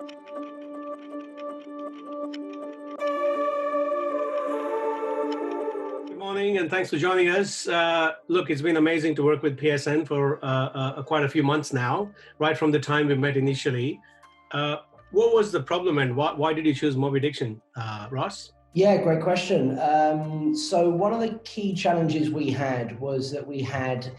Good morning, and thanks for joining us. Look, it's been amazing to work with PSN for quite a few months now, right from the time we met initially. What was the problem, and why did you choose Mobiddiction, Ross? Yeah, great question. So one of the key challenges we had was that we had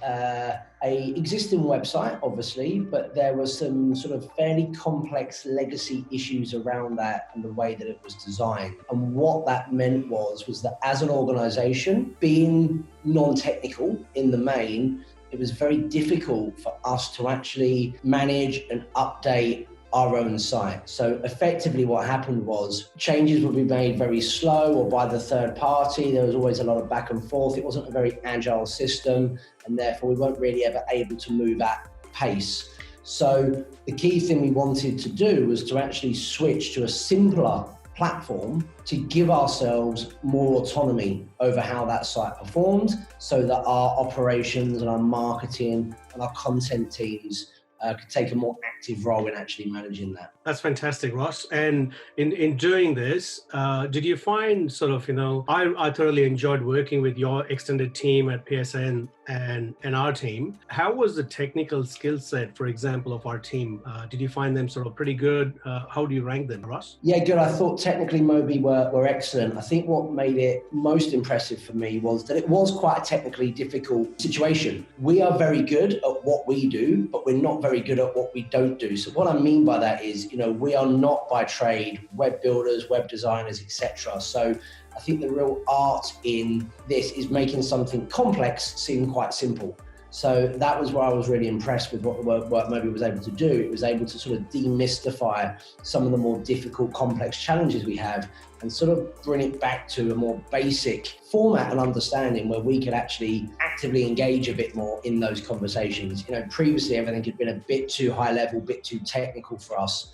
a existing website, obviously, but there were some sort of fairly complex legacy issues around that and the way that it was designed. And what that meant was that as an organization, being non-technical in the main, it was very difficult for us to actually manage and update our own site. So effectively what happened was changes would be made very slow or by the third party. There was always a lot of back and forth. It wasn't a very agile system, and therefore we weren't really ever able to move at pace. So the key thing we wanted to do was to actually switch to a simpler platform to give ourselves more autonomy over how that site performed, so that our operations and our marketing and our content teams could take a more active role in actually managing that. That's fantastic, Ross. And in doing this, did you find sort of, I thoroughly enjoyed working with your extended team at PSN and our team. How was the technical skill set, for example, of our team? Did you find them sort of pretty good? How do you rank them, Ross? Yeah, good. I thought technically Mobi were excellent. I think what made it most impressive for me was that it was quite a technically difficult situation. We are very good at what we do, but we're not very good at what we don't do. So what I mean by that is, we are not by trade web builders, web designers, etc. So I think the real art in this is making something complex seem quite simple. So that was where I was really impressed with what Mobi was able to do. It was able to sort of demystify some of the more difficult, complex challenges we have and sort of bring it back to a more basic format and understanding where we could actually actively engage a bit more in those conversations. Previously everything had been a bit too high level, a bit too technical for us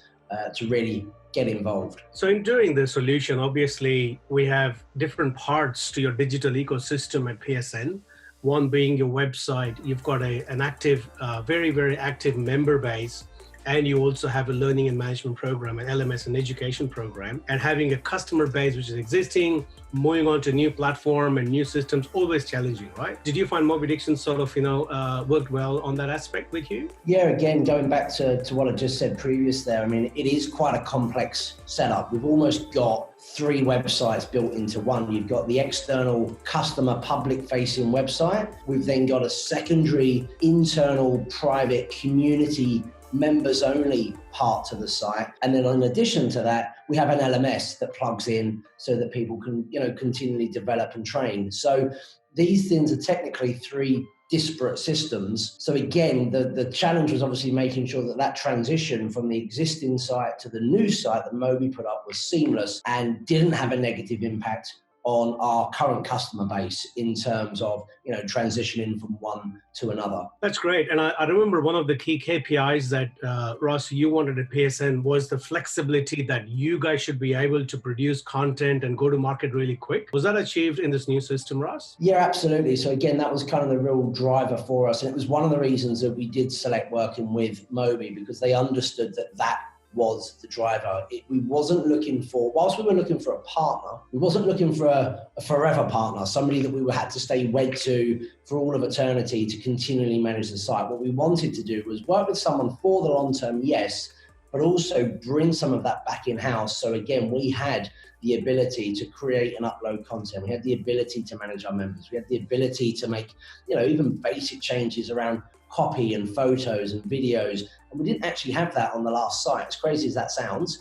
to really get involved. So in doing the solution, obviously we have different parts to your digital ecosystem at PSN. One being your website. You've got an active, very, very active member base. And you also have a learning and management program, an LMS and education program, and having a customer base which is existing, moving on to a new platform and new systems, always challenging, right? Did you find Mobiddiction sort of, worked well on that aspect with you? Yeah, again, going back to what I just said previous there, it is quite a complex setup. We've almost got 3 websites built into one. You've got the external customer public-facing website. We've then got a secondary internal private community members only part to the site. And then in addition to that, we have an LMS that plugs in so that people can, continually develop and train. So these things are technically 3 disparate systems. So again, the challenge was obviously making sure that transition from the existing site to the new site that Mobi put up was seamless and didn't have a negative impact on our current customer base in terms of, transitioning from one to another. That's great. And I remember one of the key KPIs that, Ross, you wanted at PSN was the flexibility that you guys should be able to produce content and go to market really quick. Was that achieved in this new system, Ross? Yeah, absolutely. So again, that was kind of the real driver for us. And it was one of the reasons that we did select working with Mobi, because they understood that was the driver. We wasn't looking for, whilst we were looking for a partner, we wasn't looking for a forever partner, somebody that we had to stay wed to for all of eternity to continually manage the site. What we wanted to do was work with someone for the long term, yes, but also bring some of that back in-house. So again, we had the ability to create and upload content. We had the ability to manage our members. We had the ability to make, even basic changes around copy and photos and videos. And we didn't actually have that on the last site. As crazy as that sounds,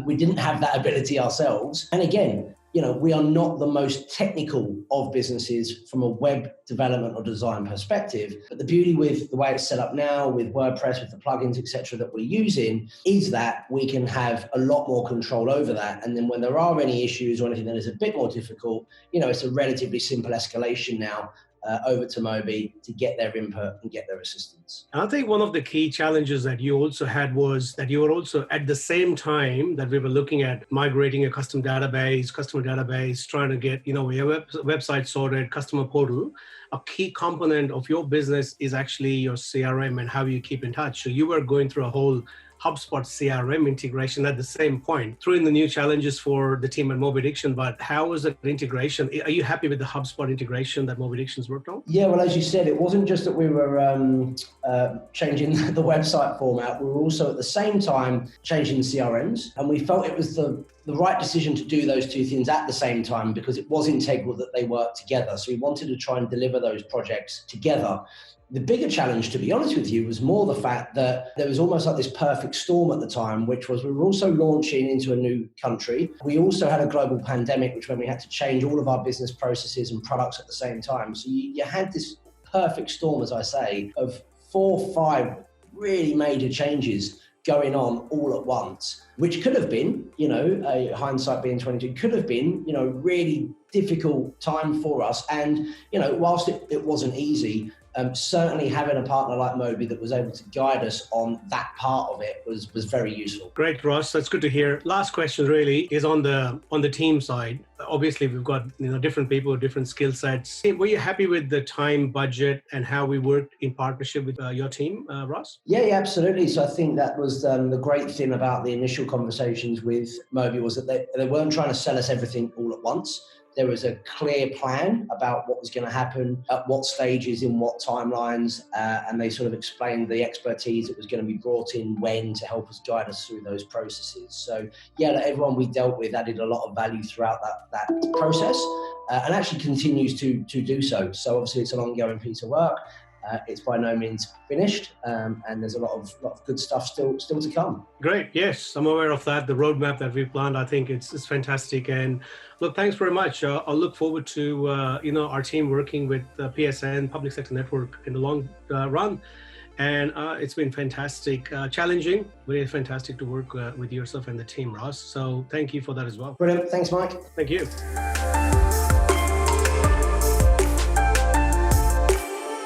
we didn't have that ability ourselves. And again, we are not the most technical of businesses from a web development or design perspective. But the beauty with the way it's set up now, with WordPress, with the plugins, etc., that we're using, is that we can have a lot more control over that. And then when there are any issues or anything that is a bit more difficult, it's a relatively simple escalation now over to Mobi to get their input and get their assistance. And I think one of the key challenges that you also had was that you were also, at the same time that we were looking at migrating a customer database, trying to get, your website sorted, customer portal, a key component of your business is actually your CRM and how you keep in touch. So you were going through a whole HubSpot CRM integration at the same point. Threw in the new challenges for the team at Mobiddiction, but how was the integration? Are you happy with the HubSpot integration that Mobiddiction's worked on? Yeah, well, as you said, it wasn't just that we were changing the website format. We were also at the same time changing the CRMs, and we felt it was the right decision to do those two things at the same time because it was integral that they work together. So we wanted to try and deliver those projects together. The bigger challenge, to be honest with you, was more the fact that there was almost like this perfect storm at the time, which was we were also launching into a new country. We also had a global pandemic, which meant we had to change all of our business processes and products at the same time. So you had this perfect storm, as I say, of 4 or 5 really major changes going on all at once, which could have been, hindsight being 22, could have been, really difficult time for us. And, whilst it wasn't easy, certainly having a partner like Mobi that was able to guide us on that part of it was very useful. Great, Ross. That's good to hear. Last question really is on the team side. Obviously, we've got different people with different skill sets. Were you happy with the time, budget, and how we worked in partnership with your team, Ross? Yeah, absolutely. So I think that was the great thing about the initial conversations with Mobi was that they weren't trying to sell us everything all at once. There was a clear plan about what was going to happen, at what stages, in what timelines, and they sort of explained the expertise that was going to be brought in when to help us guide us through those processes. So yeah, everyone we dealt with added a lot of value throughout that process and actually continues to do so. So obviously it's an ongoing piece of work. It's by no means finished, and there's a lot of good stuff still to come. Great. Yes, I'm aware of that. The roadmap that we've planned, I think it's fantastic. And look, thanks very much. I'll look forward to our team working with PSN, Public Sector Network, in the long run. And it's been fantastic, challenging, but it's fantastic to work with yourself and the team, Ross. So thank you for that as well. Brilliant. Thanks, Mike. Thank you.